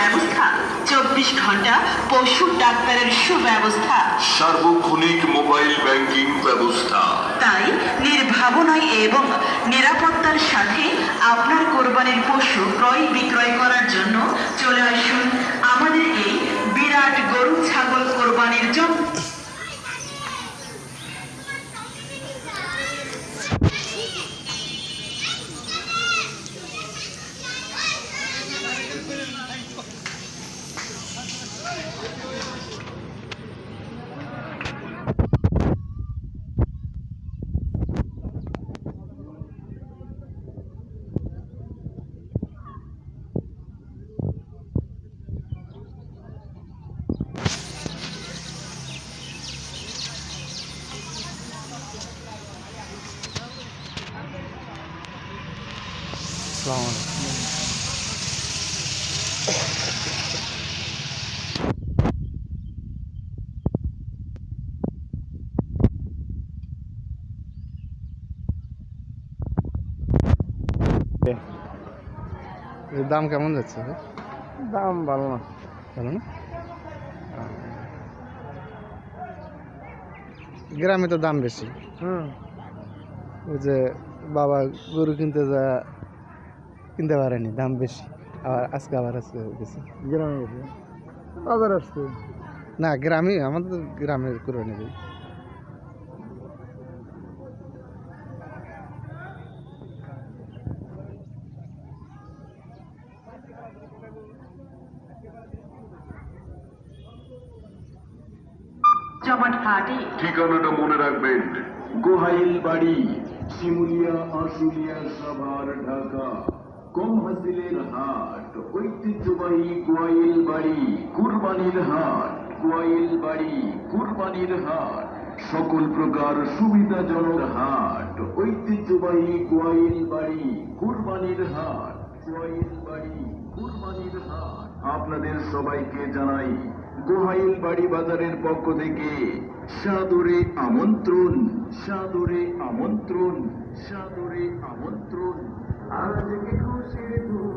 ব্যবস্থা, 24 ঘন্টা পশু ডাক্তারের সুব্যবস্থা, সার্বক্ষণিক মোবাইল ব্যাংকিং ব্যবস্থা। তাই নির্ভাবনায় এবং নিরাপত্তার সাথে আপনার কোরবানির পশু ক্রয় বিক্রয় করার জন্য চলে আসুন আমাদের এই বিরাট গরু ছাগল কোরবানির জন্য। এর দাম কেমন যাচ্ছে ভাই? দাম ভালো না। ভালো না? গ্রামে তো দাম বেশি। ওই যে বাবা গরু কিনতে পারেনি, দাম বেশি। আজকে গেছে গ্রামে গেছে, বাজার আসছে। না, গ্রামে আমাদের তো গ্রামের কোরবানি দেয়। জমাট হাটে ঠিকানাটা মনে রাখবেন, গোহাইল বাড়ি, শিমুলিয়া, আশুলিয়া, সাভার, ঢাকা। কম হাসিলের হাট, ঐতিহ্যবাহী গোয়াইল বাড়ি কুরবানির হাট। গোয়াইল বাড়ি কুরবানির হাট, সকল প্রকার সুবিধাজনক হাট। ঐতিহ্যবাহী গোয়াইল বাড়ি কুরবানির হাট। গোয়াইল বাড়ি কুরবানির হাট। আপনাদের সবাইকে জানাই গোহাইল বাড়ি বাজারের পক্ষ থেকে সাদরে আমন্ত্রণ, সাদরে আমন্ত্রণ, সাদরে আমন্ত্রণ। আজ খুশির ধুম